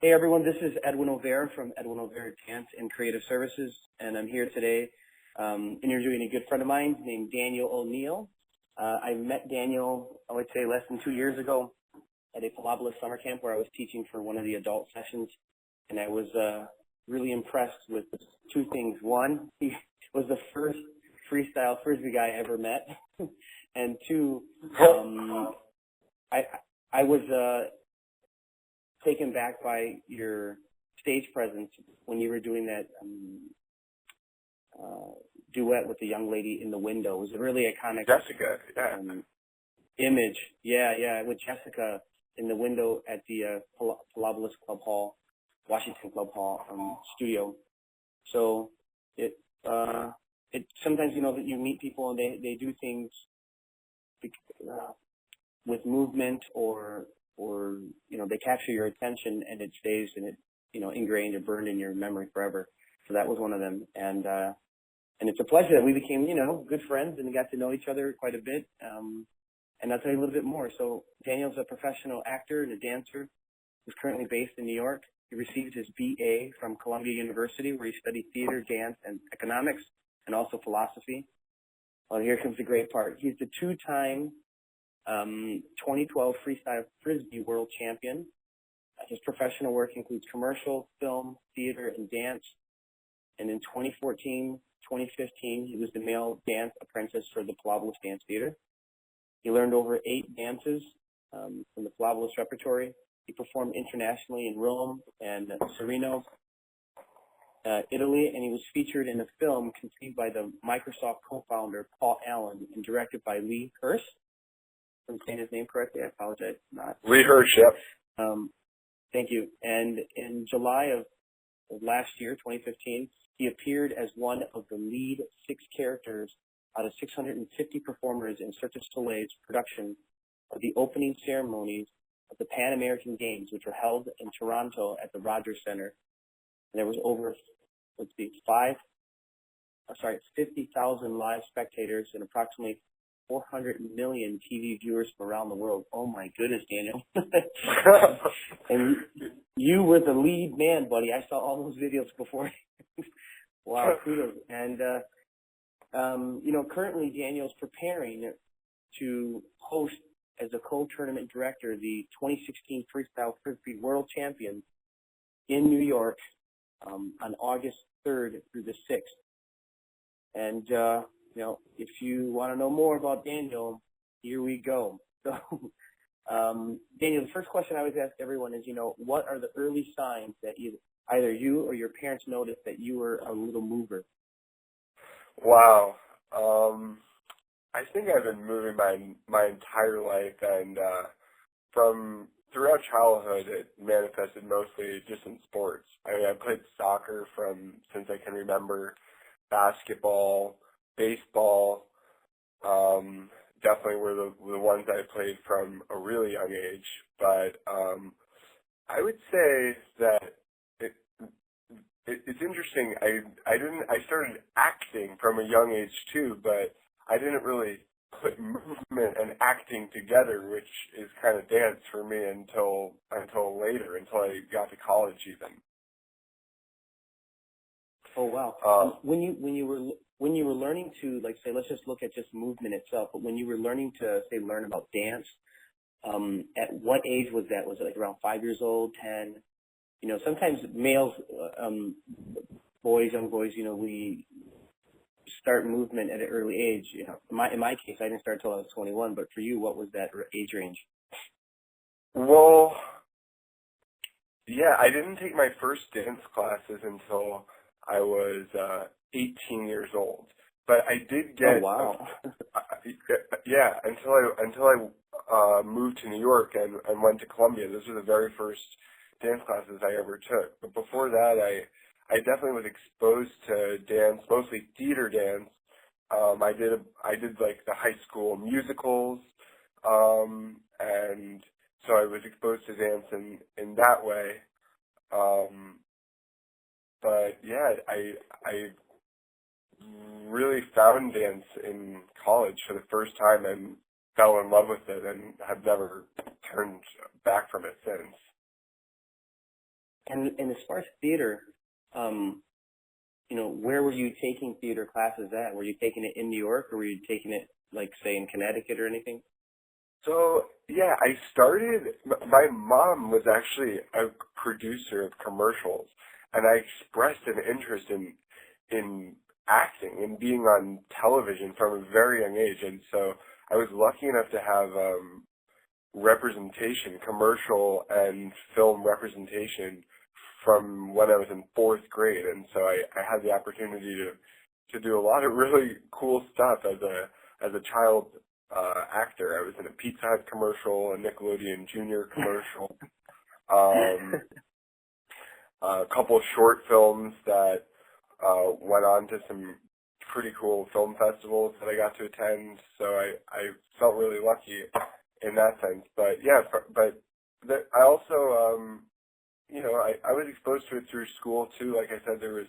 Hey everyone, this is Edwin O'Vera from Edwin O'Vera Dance and Creative Services, and I'm here today interviewing a good friend of mine named Daniel O'Neill. I met Daniel, I would say, less than 2 years ago at a Pilobolus summer camp where I was teaching for one of the adult sessions, and I was really impressed with two things. One, he was the first Freestyle Frisbee guy I ever met, and two, I was taken back by your stage presence when you were doing that duet with the young lady in the window. It was a really iconic Jessica, yeah. Image. Yeah, with Jessica in the window at the Pilobolus Club Hall, Washington Club Hall studio. So it sometimes, you know, that you meet people and they do things with movement or you know, they capture your attention and it stays and it, you know, ingrained or burned in your memory forever. So that was one of them. And it's a pleasure that we became, you know, good friends and we got to know each other quite a bit. And I'll tell you a little bit more. So Daniel's a professional actor and a dancer who's currently based in New York. He received his BA from Columbia University, where he studied theater, dance, and economics, and also philosophy. Well, here comes the great part. He's the two-time 2012 Freestyle Frisbee World Champion. His professional work includes commercial, film, theater, and dance. And in 2014, 2015, he was the male dance apprentice for the Pilobolus Dance Theater. He learned over 8 dances from the Pilobolus repertory. He performed internationally in Rome and Sanremo, Italy, and he was featured in a film conceived by the Microsoft co-founder Paul Allen and directed by Lee Hirsch. If I'm saying his name correctly, I apologize. Not. Lee Hirsch, yep. Thank you. And in July of last year, 2015, he appeared as one of the lead 6 characters out of 650 performers in Cirque du Soleil's production of the opening ceremonies of the Pan American Games, which were held in Toronto at the Rogers Center. And there was over, 50,000 live spectators and approximately 400 million TV viewers from around the world. Oh my goodness, Daniel. And you were the lead man, buddy. I saw all those videos before. Wow, kudos. And, you know, currently Daniel's preparing to host as a co-tournament director the 2016 Freestyle Frisbee World Champion in New York on August 3rd through the 6th. And, you know, if you want to know more about Daniel, here we go. So, Daniel, the first question I always ask everyone is, you know, what are the early signs that either you or your parents noticed that you were a little mover? Wow. I think I've been moving my entire life, and from throughout childhood, it manifested mostly just in sports. I mean, I played soccer since I can remember, basketball, baseball, definitely were the ones I played from a really young age. But I would say that it's interesting. I started acting from a young age too, but I didn't really put movement and acting together, which is kind of dance for me until later, until I got to college even. Oh wow! When you were learning to, like, say, let's just look at just movement itself, but when you were learning to, say, learn about dance, at what age was that? Was it like around 5 years old, 10? You know, sometimes males, young boys, you know, we start movement at an early age. You know, in my case, I didn't start until I was 21. But for you, what was that age range? Well, yeah, I didn't take my first dance classes until I was 18 years old. But I did get. Oh wow! Yeah, until I moved to New York and went to Columbia. Those were the very first dance classes I ever took. But before that, I definitely was exposed to dance, mostly theater dance. I did like the high school musicals, and so I was exposed to dance in that way. But yeah, I really found dance in college for the first time and fell in love with it and have never turned back from it since. And as far as theater, where were you taking theater classes at? Were you taking it in New York, or were you taking it, like, say, in Connecticut or anything? So, yeah, my mom was actually a producer of commercials, and I expressed an interest in acting and being on television from a very young age, and so I was lucky enough to have representation, commercial and film representation from when I was in fourth grade, and so I had the opportunity to do a lot of really cool stuff as a child actor. I was in a Pizza Hut commercial, a Nickelodeon Junior commercial, a couple of short films that went on to some pretty cool film festivals that I got to attend. So I felt really lucky in that sense. But yeah, I also I was exposed to it through school too. Like I said, there was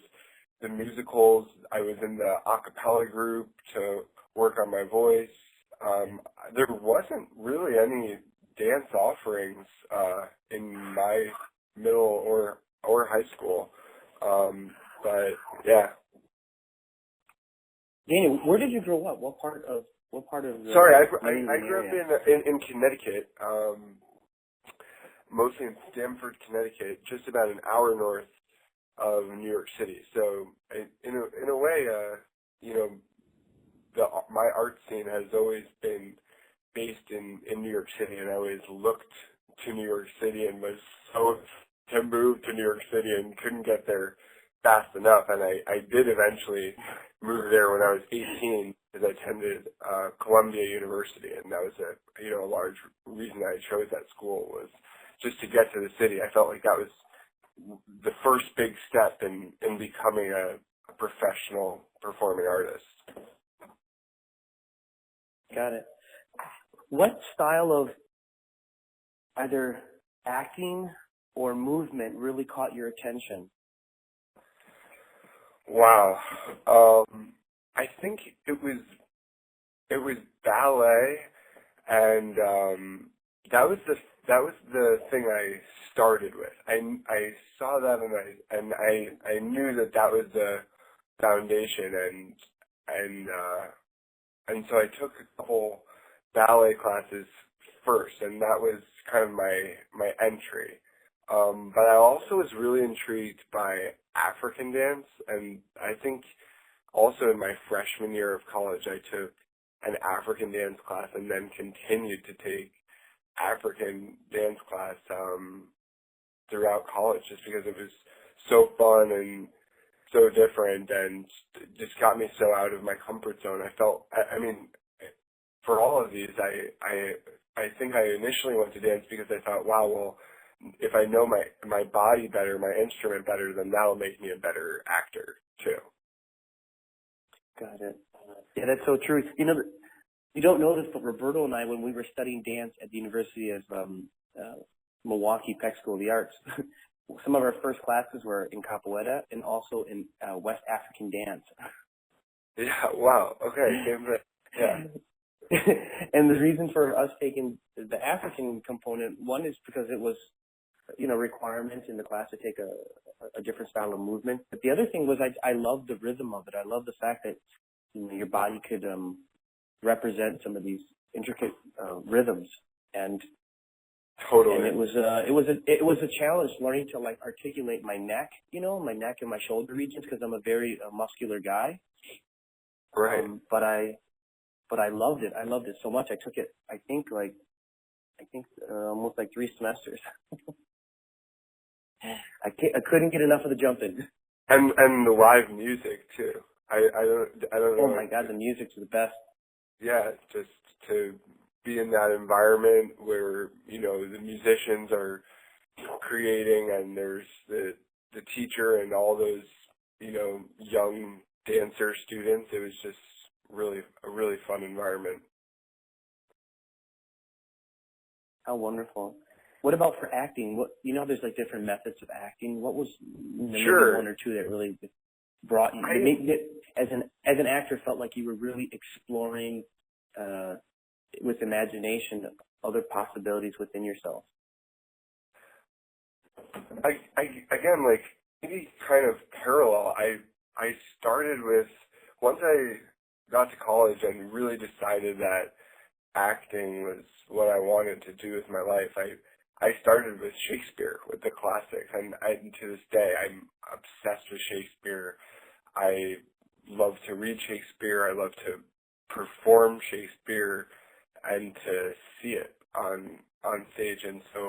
the musicals. I was in the a cappella group to work on my voice. There wasn't really any dance offerings in my middle or high school. But yeah. Daniel, where did you grow up? What part of Sorry, I grew up in Connecticut, mostly in Stamford, Connecticut, just about an hour north of New York City. So in a way, my art scene has always been based in New York City, and I always looked to New York City and was so to move to New York City and couldn't get there fast enough. And I did eventually move there when I was 18, because I attended Columbia University, and that was a large reason I chose that school was just to get to the city. I felt like that was the first big step in becoming a professional performing artist. Got it. What style of either acting or movement really caught your attention? Wow. I think it was ballet, and that was the thing I started with. I saw that, and I knew that was the foundation, and so I took a couple ballet classes first, and that was kind of my entry. But I also was really intrigued by African dance, and I think also in my freshman year of college I took an African dance class and then continued to take African dance class throughout college, just because it was so fun and so different, and just got me so out of my comfort zone. I mean, for all of these, I think I initially went to dance because I thought, wow, well, if I know my body better, my instrument better, then that'll make me a better actor too. Got it. Yeah, that's so true. You don't know this, but Roberto and I, when we were studying dance at the University of Milwaukee Peck School of the Arts, some of our first classes were in capoeira and also in West African dance. Yeah, wow. Okay. Yeah. And the reason for us taking the African component, one is because it was, requirements in the class to take a different style of movement. But the other thing was I loved the rhythm of it. I love the fact that your body could represent some of these intricate rhythms, and totally. And it was a challenge learning to articulate my neck, my neck and my shoulder regions, because I'm a very muscular guy. Right. But I loved it. I loved it so much. I took it. I think almost 3 semesters. I couldn't get enough of the jumping. And the live music too. I don't know. Oh my God, the music's the best. Yeah, just to be in that environment where the musicians are creating, and there's the teacher and all those young dancer students. It was just a really fun environment. How wonderful. What about for acting? There's different methods of acting. What was maybe one or two that really brought you? As an actor, felt like you were really exploring with imagination other possibilities within yourself. Again, like, maybe kind of parallel. I started with, once I got to college and really decided that acting was what I wanted to do with my life, I started with Shakespeare, with the classics, and to this day, I'm obsessed with Shakespeare. I love to read Shakespeare. I love to perform Shakespeare and to see it on stage. And so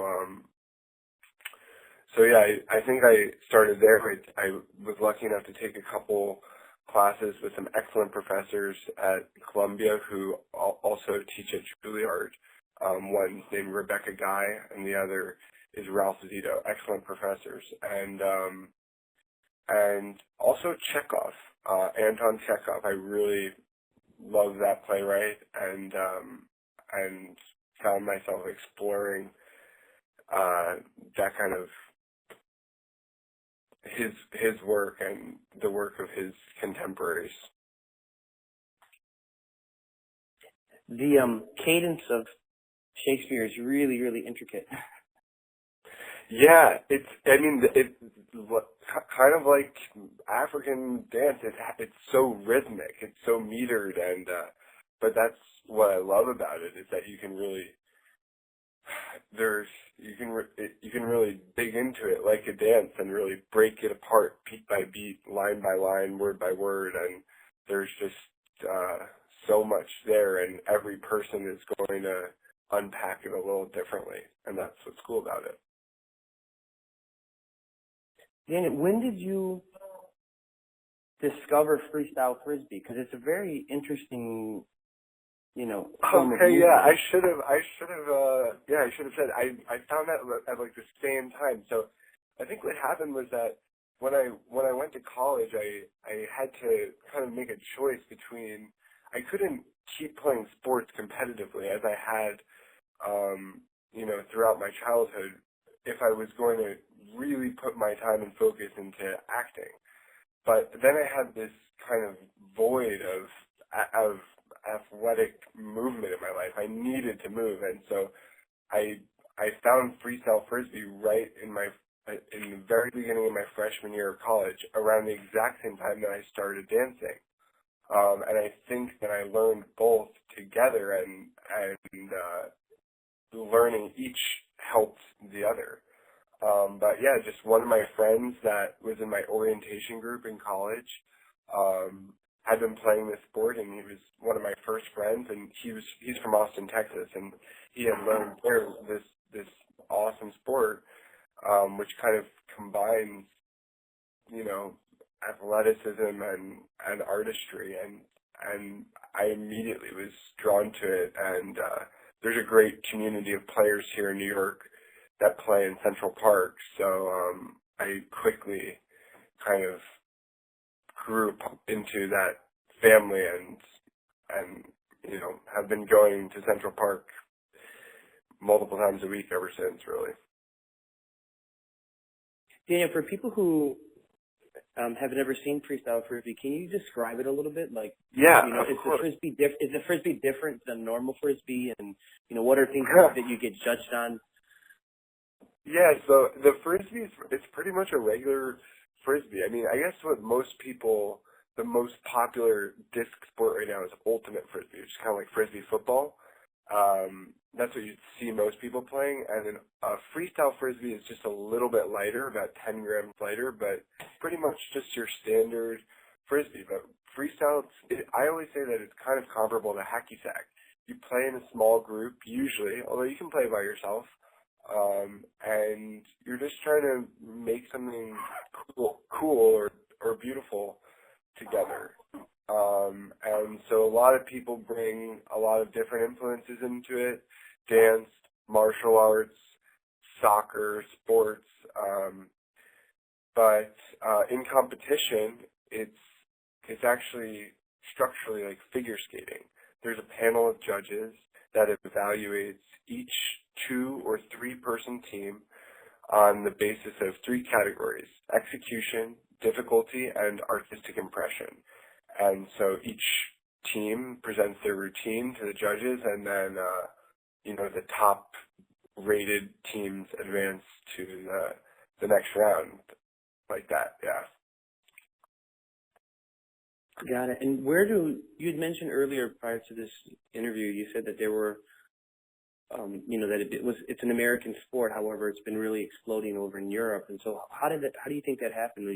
yeah, I think I started there. I was lucky enough to take a couple classes with some excellent professors at Columbia who also teach at Juilliard. One's named Rebecca Guy, and the other is Ralph Zito. Excellent professors, and also Chekhov, Anton Chekhov. I really love that playwright, and found myself exploring that kind of his work and the work of his contemporaries. The cadence of Shakespeare is really, really intricate. Yeah, it's kind of like African dance. It's so rhythmic, it's so metered, and but that's what I love about it, is that you can really you can really dig into it like a dance and really break it apart beat by beat, line by line, word by word, and there's just so much there, and every person is going to unpack it a little differently, and that's what's cool about it. Daniel, when did you discover Freestyle Frisbee? Because it's a very interesting, form of Okay, movement. yeah, I should have said I found that at like the same time. So I think what happened was that when I went to college, I had to kind of make a choice between, I couldn't keep playing sports competitively as I had, throughout my childhood, if I was going to really put my time and focus into acting. But then I had this kind of void of athletic movement in my life. I needed to move, and so I found Freestyle Frisbee right in the very beginning of my freshman year of college, around the exact same time that I started dancing. And I think that I learned both together, and learning each helped the other. But yeah, just one of my friends that was in my orientation group in college had been playing this sport, and he was one of my first friends, and he's from Austin, Texas, and he had learned there this awesome sport, which kind of combines, athleticism and artistry, and I immediately was drawn to it, and there's a great community of players here in New York that play in Central Park, so I quickly kind of grew up into that family, and have been going to Central Park multiple times a week ever since, really. Daniel, for people who have never seen Freestyle Frisbee, can you describe it a little bit? Like, yeah, is the Frisbee different than normal Frisbee, and what are things that you get judged on? Yeah, so the Frisbee it's pretty much a regular Frisbee. I mean, I guess the most popular disc sport right now is ultimate Frisbee, which is kind of like Frisbee football. That's what you'd see most people playing. And then Freestyle Frisbee is just a little bit lighter, about 10 grams lighter, but pretty much just your standard Frisbee. But Freestyle, I always say that it's kind of comparable to hacky sack. You play in a small group, usually, although you can play by yourself. And you're just trying to make something cool or beautiful together. And so a lot of people bring a lot of different influences into it: dance, martial arts, soccer, sports. But in competition, it's actually structurally like figure skating. There's a panel of judges that evaluates each 2 or 3 person team on the basis of 3 categories: execution, difficulty, and artistic impression. And so each team presents their routine to the judges, and then the top rated teams advance to the next round like that. Yeah. Got it. And where do you had mentioned earlier prior to this interview? You said that there were, that it's an American sport. However, it's been really exploding over in Europe. And so, how do you think that happened?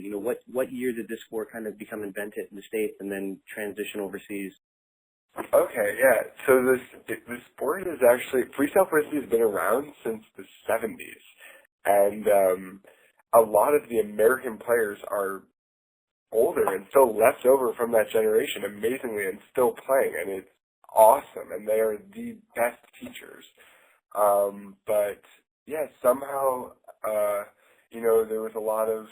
What year did this sport kind of become invented in the States and then transition overseas? Okay, yeah. So the sport is actually, Freestyle Frisbee has been around since the 70s, and a lot of the American players are older and still left over from that generation, amazingly, and still playing, and it's awesome, and they are the best teachers. But yeah, somehow, there was a lot of,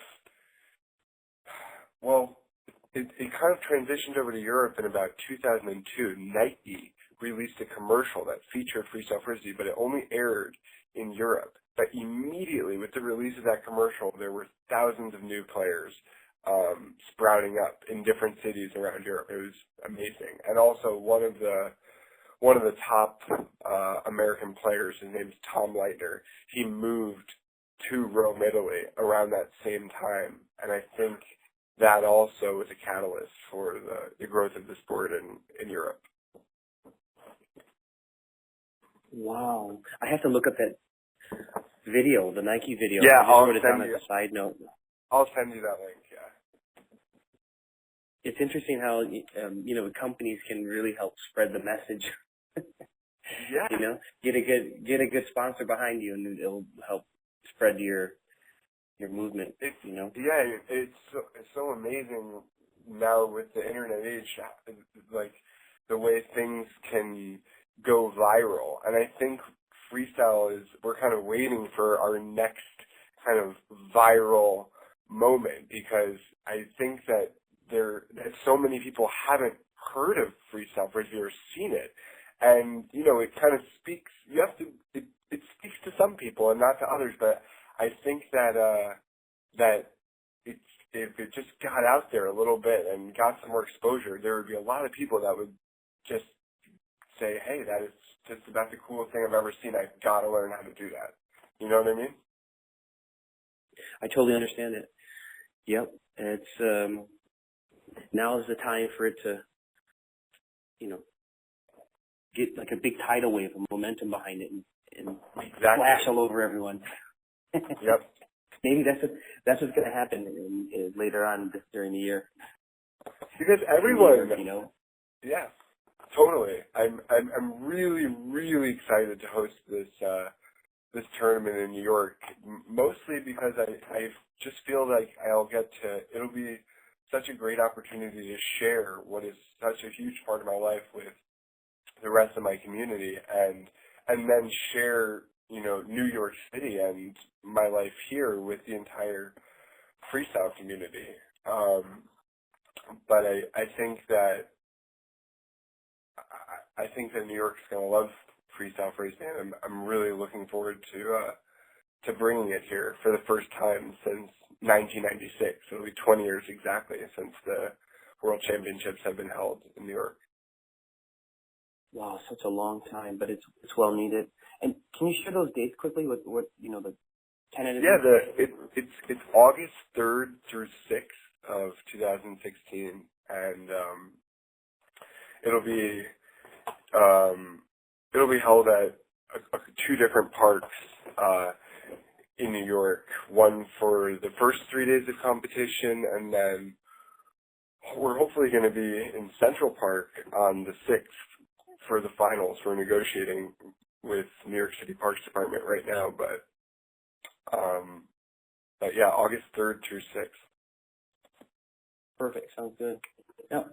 it kind of transitioned over to Europe in about 2002. Nike released a commercial that featured Freestyle Frisbee, but it only aired in Europe. But immediately, with the release of that commercial, there were thousands of new players sprouting up in different cities around Europe. It was amazing. And also, one of the top American players, his name is Tom Leitner, he moved to Rome, Italy around that same time. And I think that also was a catalyst for the growth of the sport in Europe. Wow. I have to look up that video, the Nike video. Yeah, I wrote it down as a side note. I'll send you that link, yeah. It's interesting how, companies can really help spread the message. Yeah. Get a good sponsor behind you, and it'll help spread your movement. Yeah, it's so amazing now with the internet age, like the way things can go viral. And I think freestyle we're kind of waiting for our next kind of viral moment, because I think that that so many people haven't heard of Freestyle Frisbee or seen it. And, it kind of speaks, it speaks to some people and not to others, but I think that if it just got out there a little bit and got some more exposure, there would be a lot of people that would just say, hey, that is just about the coolest thing I've ever seen. I've got to learn how to do that. You know what I mean? I totally understand it. Yep. It's, now is the time for it to, get like a big tidal wave of momentum behind it and flash all over everyone. Yep. Maybe that's what's going to happen later on during the year. Because everyone, Yeah, totally. I'm really, really excited to host this tournament in New York, mostly because I just feel like it'll be such a great opportunity to share what is such a huge part of my life with the rest of my community, and then share, New York City and my life here with the entire freestyle community. But I think that New York's going to love Freestyle Frisbee, and I'm really looking forward to bringing it here for the first time since 1996. It'll be 20 years exactly since the World Championships have been held in New York. Wow, such a long time, but it's well needed. And can you share those dates quickly? What the tentative? Yeah, it's August 3rd through 6th of 2016, and it'll be held at two different parks in New York. One for the first 3 days of competition, and then we're hopefully going to be in Central Park on the 6th for the finals. We're negotiating with New York City Parks Department right now, but yeah, August 3rd through 6th. Perfect. Sounds good. Now,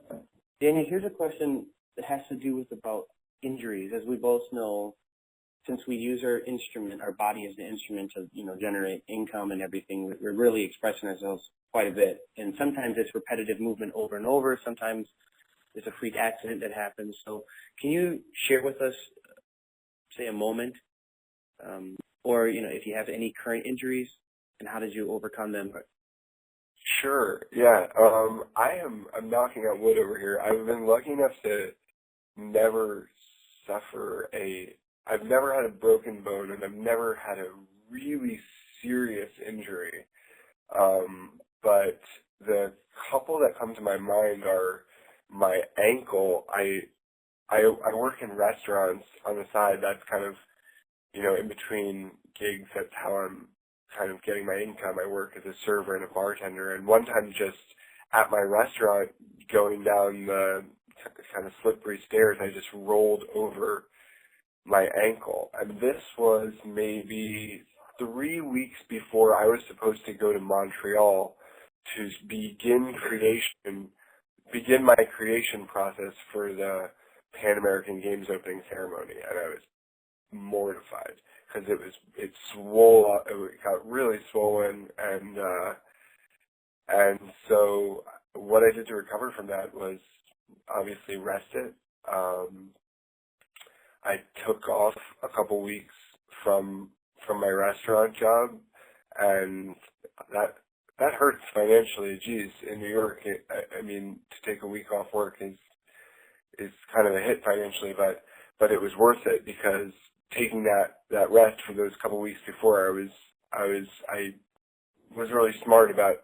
Daniel, here's a question that has to do with about injuries. As we both know, since we use our instrument, our body as the instrument to, generate income and everything, we're really expressing ourselves quite a bit. And sometimes it's repetitive movement over and over. Sometimes it's a freak accident that happens. So can you share with us, say, a moment, or, if you have any current injuries, and how did you overcome them? Sure. Yeah. I'm knocking on wood over here. I've been lucky enough to never I've never had a broken bone, and I've never had a really serious injury. But the couple that come to my mind are my ankle. I work in restaurants on the side. That's kind of, in between gigs. That's how I'm kind of getting my income. I work as a server and a bartender. And one time just at my restaurant going down the kind of slippery stairs, I just rolled over my ankle. And this was maybe 3 weeks before I was supposed to go to Montreal to begin my creation process for the Pan American Games opening ceremony. And I was mortified because it swole up, it got really swollen, and so what I did to recover from that was obviously rest it. I took off a couple weeks from my restaurant job, and that hurts financially. Geez, in New York, I mean, to take a week off work is kind of a hit financially, but it was worth it because taking that rest for those couple weeks before, I was really smart about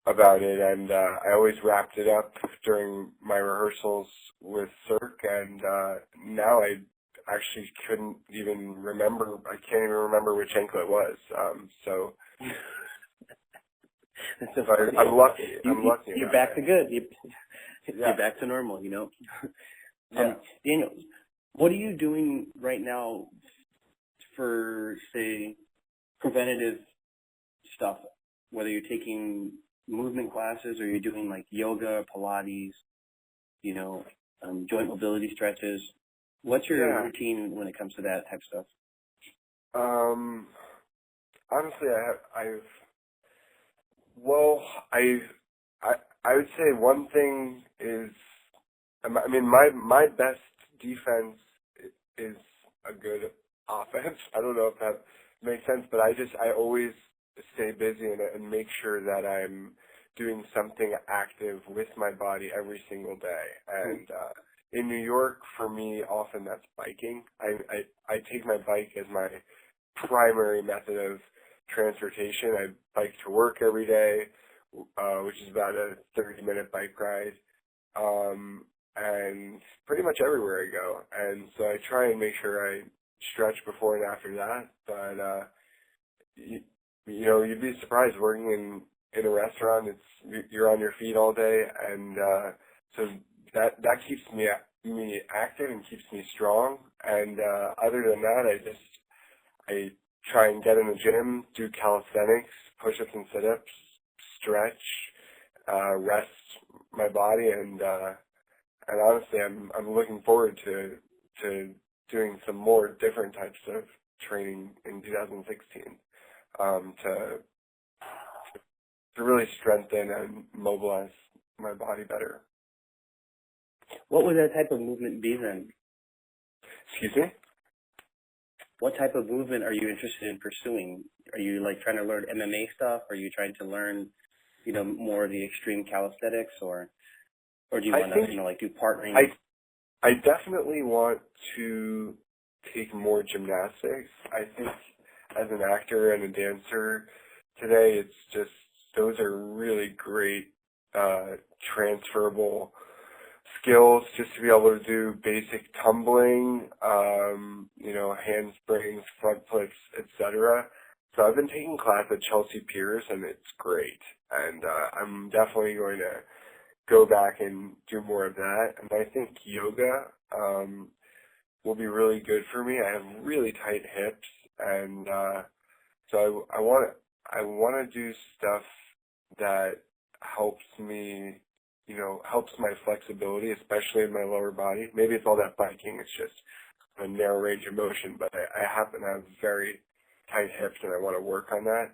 it, and I always wrapped it up during my rehearsals with Cirque, and now I actually couldn't even remember. I can't even remember which ankle it was. So I'm lucky. You're back to good. You're back to normal. Yeah. Daniel, what are you doing right now for, say, preventative stuff? Whether you're taking movement classes or you're doing like yoga, Pilates, joint mobility stretches. What's your routine when it comes to that type of stuff? Honestly, I would say one thing is, I mean, my best defense is a good offense. I don't know if that makes sense, but I always stay busy and make sure that I'm doing something active with my body every single day. And in New York, for me, often that's biking. I take my bike as my primary method of transportation. I bike to work every day, which is about a 30-minute bike ride, and pretty much everywhere I go. And so I try and make sure I stretch before and after that. But you'd be surprised working in a restaurant. You're on your feet all day, and so that keeps me active and keeps me strong. And other than that, I try and get in the gym, do calisthenics, push-ups and sit-ups, stretch, rest my body, and honestly, I'm looking forward to doing some more different types of training in 2016 to really strengthen and mobilize my body better. What would that type of movement be then? Excuse me? What type of movement are you interested in pursuing? Are you like trying to learn MMA stuff? Are you trying to learn, more of the extreme calisthenics, or do you want to, do partnering? I definitely want to take more gymnastics. I think as an actor and a dancer today, it's just, those are really great transferable skills, just to be able to do basic tumbling, handsprings, front flips, etc. So I've been taking class at Chelsea Piers, and it's great. And I'm definitely going to go back and do more of that. And I think yoga will be really good for me. I have really tight hips, and so I want to do stuff that helps me, helps my flexibility, especially in my lower body. Maybe it's all that biking. It's just a narrow range of motion, but I happen to have very tight hips, and I want to work on that.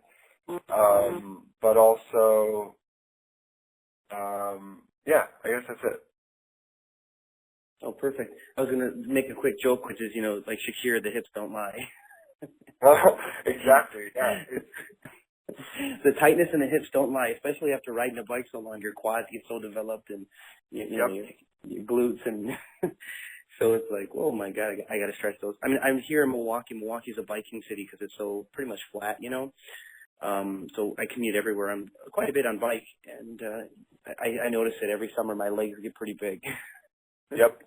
But also, I guess that's it. Oh, perfect. I was going to make a quick joke, which is, like Shakespeare, the hips don't lie. Exactly, yeah. The tightness in the hips don't lie, especially after riding a bike so long. Your quads get so developed, and your glutes, and so it's like, oh my God, I got to stretch those. I mean, I'm here in Milwaukee. Milwaukee's a biking city because it's so pretty much flat, So I commute everywhere. I'm quite a bit on bike, and I notice that every summer my legs get pretty big. Yep.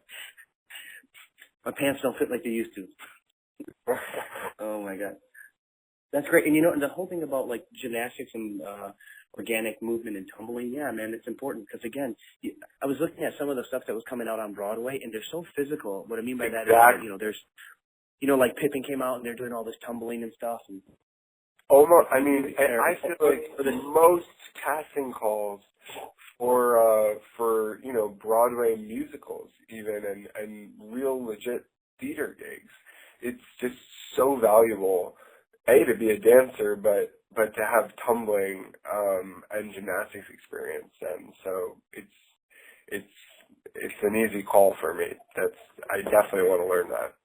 My pants don't fit like they used to. Oh my God. That's great. And you know, the whole thing about like gymnastics and organic movement and tumbling, yeah, man, it's important because again, I was looking at some of the stuff that was coming out on Broadway, and they're so physical. What I mean by that is that, you know, there's, you know, like Pippin came out and they're doing all this tumbling and stuff. And Almost, I mean, I feel like most casting calls for you know, Broadway musicals even and real legit theater gigs, it's just so valuable, A, to be a dancer, but to have tumbling and gymnastics experience. And so it's an easy call for me. I definitely want to learn that.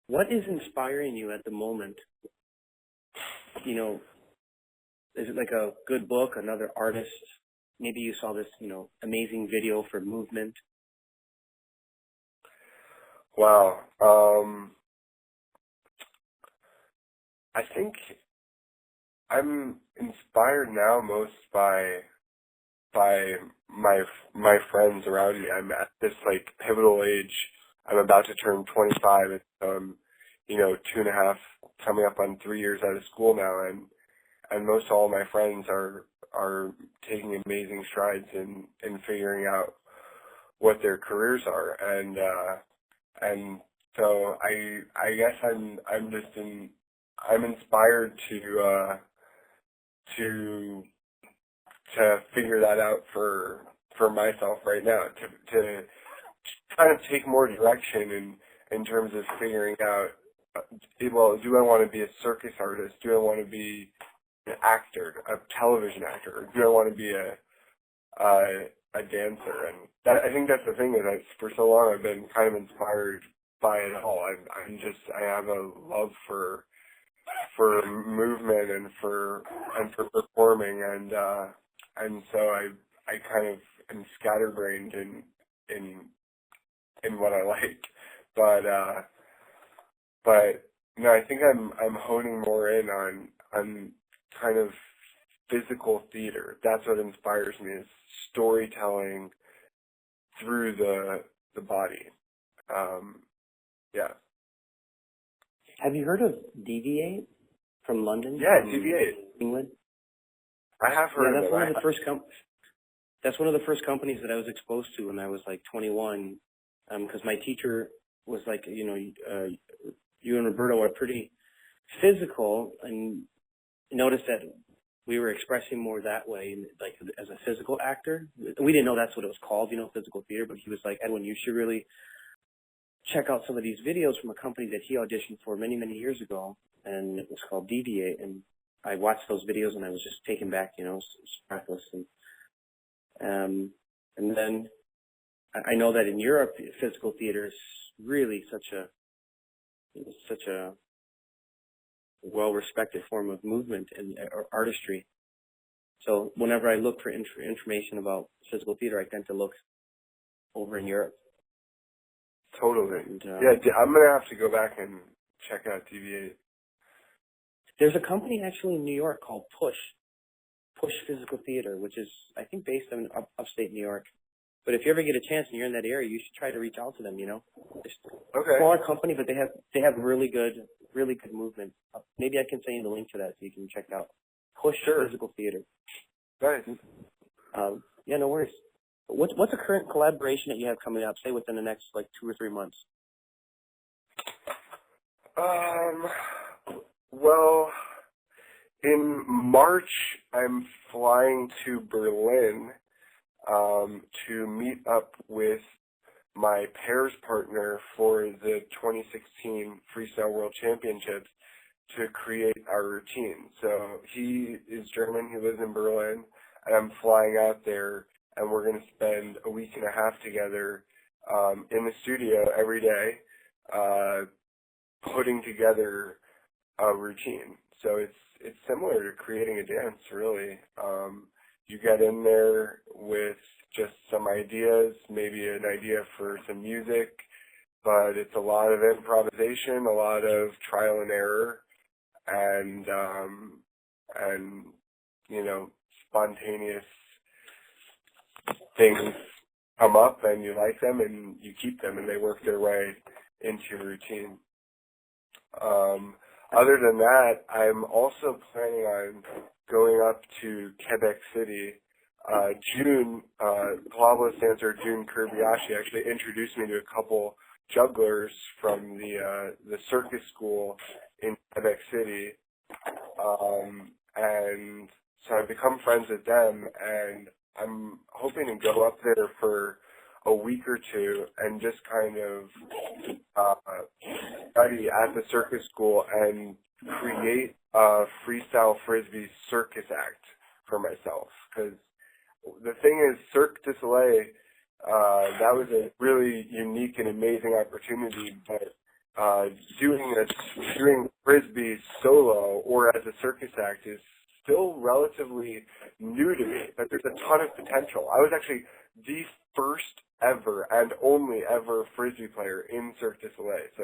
what is inspiring you at the moment? You know, is it like a good book, another artist? Maybe you saw this, you know, amazing video for movement. Wow. I think I'm inspired now most by my friends around me. I'm at this like pivotal age. I'm about to turn 25. It's you know, 2.5, coming up on 3 years out of school now, and most all my friends are taking amazing strides in figuring out what their careers are, and so I guess I'm inspired to figure that out for myself right now, to kind of take more direction in terms of figuring out, well, do I want to be a circus artist? Do I want to be an actor, a television actor, or do I want to be a dancer? And that, I think that's the thing, is that for so long I've been kind of inspired by it all. I have a love for movement and for performing, and so I kind of am scatterbrained in what I like, but no, I think I'm honing more in on kind of physical theater. That's what inspires me, is storytelling through the body. Yeah. Have you heard of Deviate from London? Yeah, from deviate. England. I have heard Yeah, of that's it. one of the first That's one of the first companies that I was exposed to when I was like 21. Because my teacher was like, you know, you and Roberto are pretty physical, and noticed that we were expressing more that way, like as a physical actor. We didn't know that's what it was called, you know, physical theater. But he was like, Edwin, you should really check out some of these videos from a company that he auditioned for many, many years ago, and it was called Deviate. And I watched those videos, and I was just taken back, you know, breathless. And then I know that in Europe, physical theater is really such a well-respected form of movement and artistry. So whenever I look for information about physical theater, I tend to look over in Europe. Totally. And, yeah, I'm going to have to go back and check out Deviate. There's a company actually in New York called Push Physical Theater, which is, I think, based in upstate New York. But if you ever get a chance and you're in that area, you should try to reach out to them, you know. It's a Okay. smaller company, but they have really good movement. Maybe I can send you the link to that so you can check it out. Push Physical Theater. Nice. Yeah, no worries. What's a current collaboration that you have coming up, say within the next like 2 or 3 months? Well, in March, I'm flying to Berlin to meet up with my pairs partner for the 2016 Freestyle World Championships to create our routine. So he is German, he lives in Berlin, and I'm flying out there, and we're going to spend a week and a half together in the studio every day, putting together a routine. So it's similar to creating a dance, really. You get in there with just some ideas, maybe an idea for some music, but it's a lot of improvisation, a lot of trial and error, and spontaneous things come up and you like them and you keep them and they work their way into your routine. Other than that, I'm also planning on going up to Quebec City. Pilobolus dancer June Kirbayashi actually introduced me to a couple jugglers from the circus school in Quebec City. And so I've become friends with them, and I'm hoping to go up there for a week or two and just kind of study at the circus school and create a Freestyle Frisbee circus act for myself. Because the thing is, Cirque du Soleil, that was a really unique and amazing opportunity, but doing Frisbee solo or as a circus act is still relatively new to me, but there's a ton of potential. I was actually the first ever and only ever Frisbee player in Cirque du Soleil, so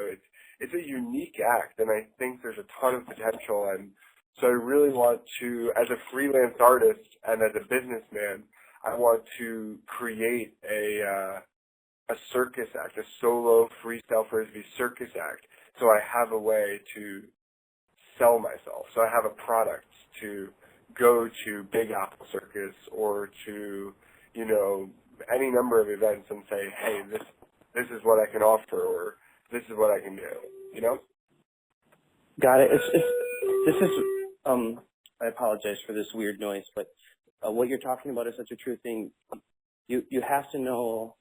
it's a unique act, and I think there's a ton of potential, and so I really want to, as a freelance artist and as a businessman, I want to create a circus act, a solo Freestyle Frisbee circus act, so I have a way to sell myself. So I have a product to go to Big Apple Circus or to, any number of events and say, hey, this is what I can offer, or this is what I can do, Got it. This is, I apologize for this weird noise, but what you're talking about is such a true thing. You have to know.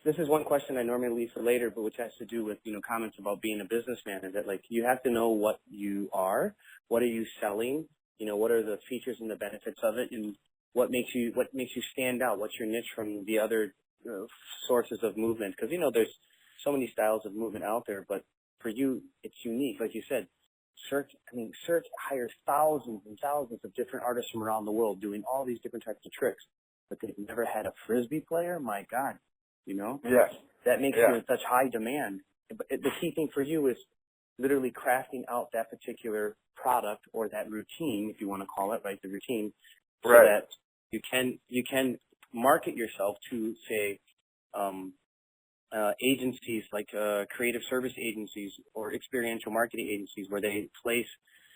This is one question I normally leave for later, but which has to do with, comments about being a businessman, is that, you have to know what you are, what are you selling, what are the features and the benefits of it, and what makes you stand out, what's your niche from the other sources of movement. Because, there's so many styles of movement out there, but for you, it's unique. Like you said, Cirque hires thousands and thousands of different artists from around the world doing all these different types of tricks, but they've never had a Frisbee player? My God. Yes. That makes you in such high demand. But the key thing for you is literally crafting out that particular product or that routine, if you want to call it, right, the routine, so that you can market yourself to, say, agencies like creative service agencies or experiential marketing agencies, where they place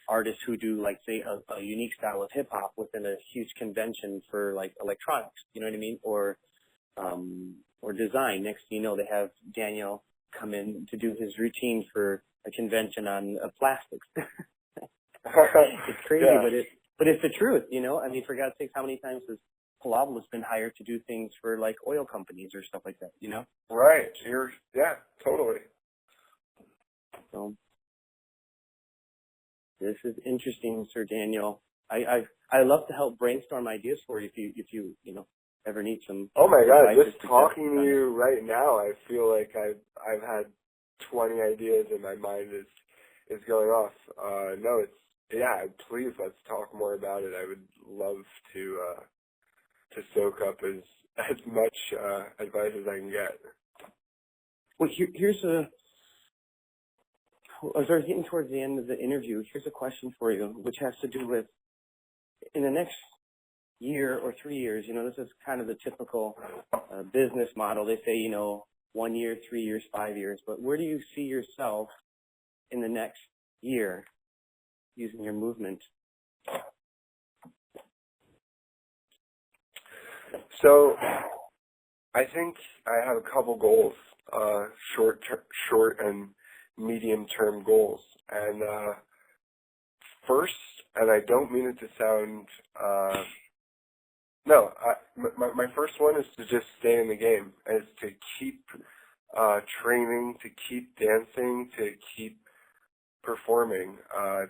artists who do, like, say, a unique style of hip hop within a huge convention for, like, electronics. You know what I mean? Or design. Next thing you know, they have Daniel come in to do his routine for a convention on plastics. It's crazy, but it's the truth, I mean, for God's sakes, how many times has Pilobolus been hired to do things for, like, oil companies or stuff like that, Right. Totally. So this is interesting, Sir Daniel. I love to help brainstorm ideas for you if you ever need some. Oh my God! Just talking to you right now, I feel like I've had 20 ideas and my mind is going off. No, please let's talk more about it. I would love to soak up as much advice as I can get. Well, here's as we're getting towards the end of the interview, here's a question for you, which has to do with, in the next year or 3 years, this is kind of the typical business model. They say, 1 year, 3 years, 5 years, but where do you see yourself in the next year using your movement? So I think I have a couple goals, short and medium-term goals. And first, and I don't mean it to sound my first one is to just stay in the game, is to keep training, to keep dancing, to keep performing,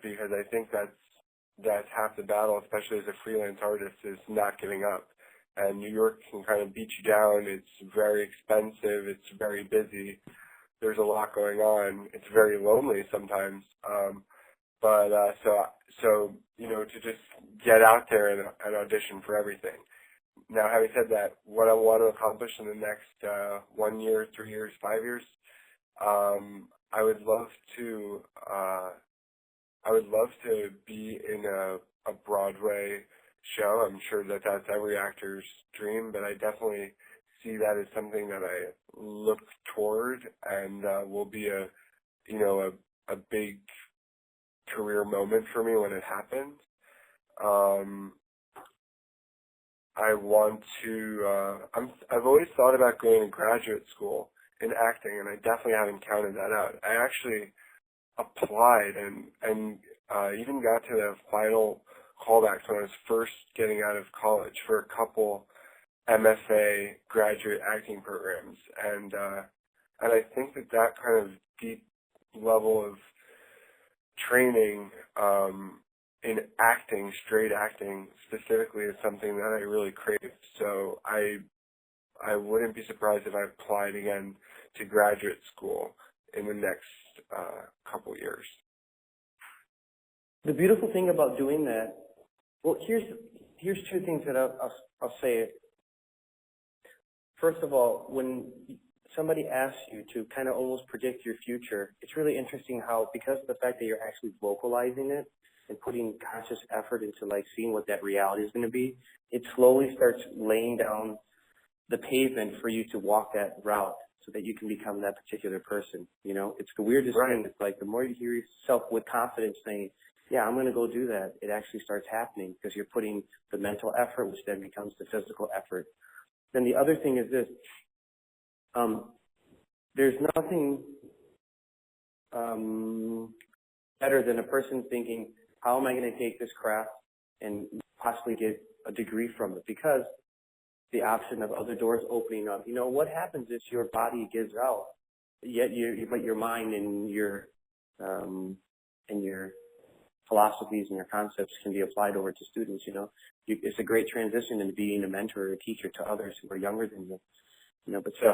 because I think that's half the battle, especially as a freelance artist, is not giving up. And New York can kind of beat you down. It's very expensive. It's very busy. There's a lot going on. It's very lonely sometimes. To just get out there and audition for everything. Now, having said that, what I want to accomplish in the next 1 year, 3 years, 5 years, I would love would love to be in a Broadway show. I'm sure that that's every actor's dream, but I definitely see that as something that I look toward and will be a big career moment for me when it happens. I want to. I've always thought about going to graduate school in acting, and I definitely haven't counted that out. I actually applied and even got to the final callbacks when I was first getting out of college for a couple MFA graduate acting programs, and I think that kind of deep level of training in acting, straight acting specifically, is something that I really crave. So I wouldn't be surprised if I applied again to graduate school in the next couple years. The beautiful thing about doing that, well, here's two things that I'll say. First of all, when somebody asks you to kind of almost predict your future, it's really interesting how, because of the fact that you're actually vocalizing it and putting conscious effort into like seeing what that reality is going to be, it slowly starts laying down the pavement for you to walk that route so that you can become that particular person. You know, it's the weirdest thing. It's like the more you hear yourself with confidence saying, yeah, I'm going to go do that, it actually starts happening because you're putting the mental effort, which then becomes the physical effort. Then the other thing is this. There's nothing better than a person thinking, how am I going to take this craft and possibly get a degree from it? Because the option of other doors opening up. You know, what happens is your body gives out, yet but your mind and your philosophies and your concepts can be applied over to students. You know, it's a great transition into being a mentor or a teacher to others who are younger than you. You know, but still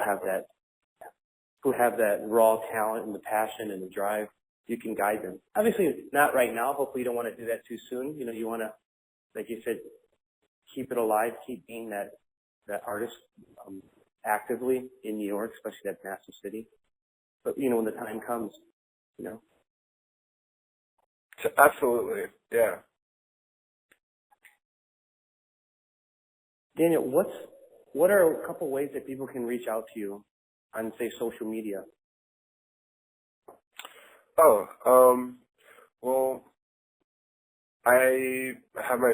who have that raw talent and the passion and the drive. You can guide them. Obviously, not right now. Hopefully, you don't want to do that too soon. You know, you want to, like you said, keep it alive, keep being that artist actively in New York, especially that massive city. But, you know, when the time comes, you know. Absolutely, yeah. Daniel, what are a couple ways that people can reach out to you on, say, social media? Well, I have a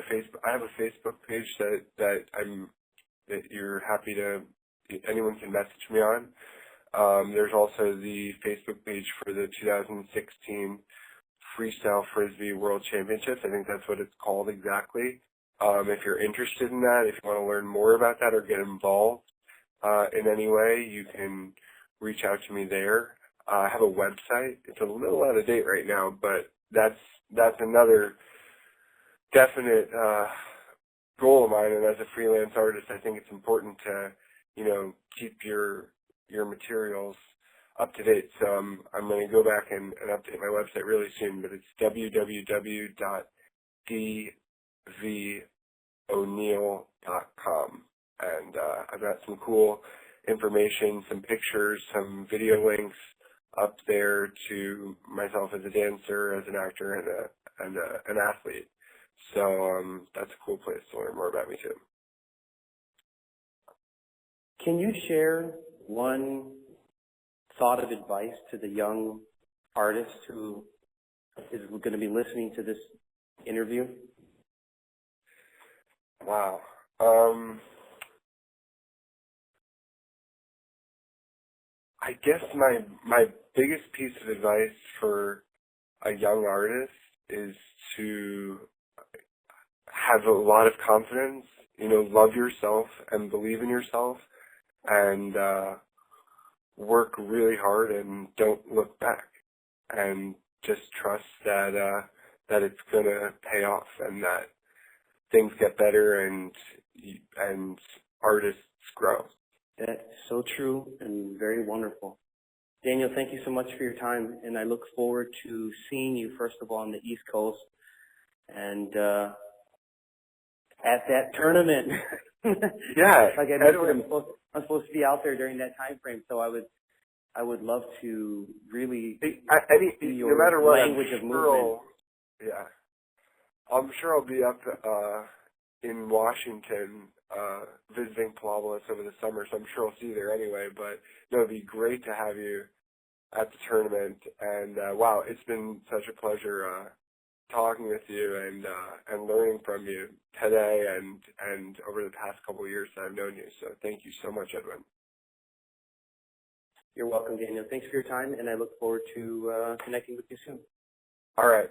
Facebook page that you're happy to, anyone can message me on. There's also the Facebook page for the 2016 Freestyle Frisbee World Championships. I think that's what it's called exactly. If you're interested in that, if you want to learn more about that or get involved in any way, you can reach out to me there. I have a website. It's a little out of date right now, but that's another definite goal of mine. And as a freelance artist, I think it's important to, you know, keep your materials up to date. So I'm going to go back and update my website really soon, but it's www.dvoneil.com. And I've got some cool information, some pictures, some video links up there to myself as a dancer, as an actor, and an athlete. So that's a cool place to learn more about me too. Can you share one thought of advice to the young artist who is going to be listening to this interview? Wow. I guess my biggest piece of advice for a young artist is to have a lot of confidence, you know, love yourself and believe in yourself, and work really hard and don't look back, and just trust that it's gonna pay off and that things get better and artists grow. That's so true and very wonderful. Daniel, thank you so much for your time, and I look forward to seeing you, first of all, on the East Coast and at that tournament. Yeah. Like I mentioned, I'm supposed to be out there during that time frame, so I would love to really see your no matter what, language of movement. Yeah. I'm sure I'll be up in Washington visiting Pilobolus over the summer, so I'm sure I'll see you there anyway. But no, it'd be great to have you at the tournament. And wow, it's been such a pleasure talking with you and learning from you today and over the past couple of years that I've known you. So thank you so much, Edwin. You're welcome, Daniel. Thanks for your time, and I look forward to connecting with you soon. All right.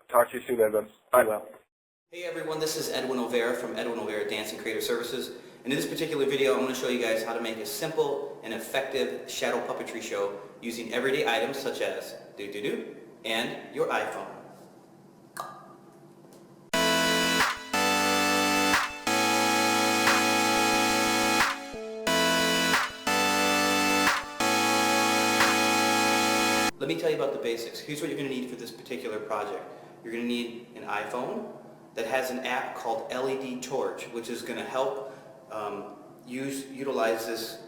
Talk to you soon, Edwin. Bye. Well. Hey everyone, this is Edwin O'Vera from Edwin O'Vera Dance and Creative Services. And in this particular video, I'm going to show you guys how to make a simple and effective shadow puppetry show using everyday items such as do-do-do and your iPhone. Let me tell you about the basics. Here's what you're going to need for this particular project. You're going to need an iPhone that has an app called LED Torch, which is going to help utilize this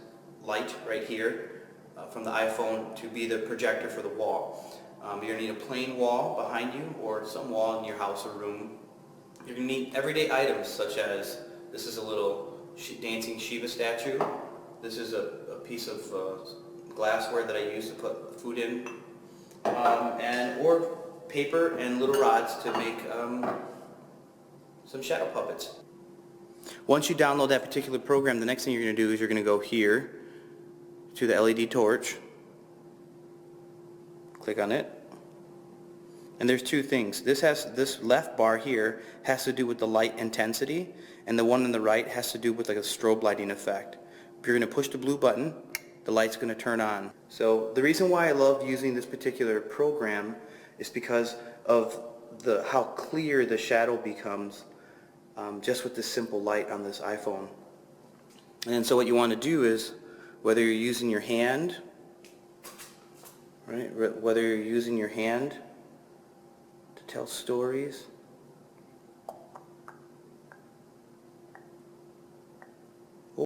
light right here from the iPhone to be the projector for the wall. You're going to need a plain wall behind you or some wall in your house or room. You're going to need everyday items such as, this is a little dancing Shiva statue. This is a piece of glassware that I use to put food in, or paper and little rods to make some shadow puppets. Once you download that particular program, the next thing you're going to do is you're going to go here to the LED torch, click on it, and there's two things. This left bar here has to do with the light intensity, and the one on the right has to do with like a strobe lighting effect. If you're going to push the blue button, the light's going to turn on. So the reason why I love using this particular program is because of how clear the shadow becomes just with this simple light on this iPhone. And so what you want to do is, whether you're using your hand, right, whether you're using your hand to tell stories,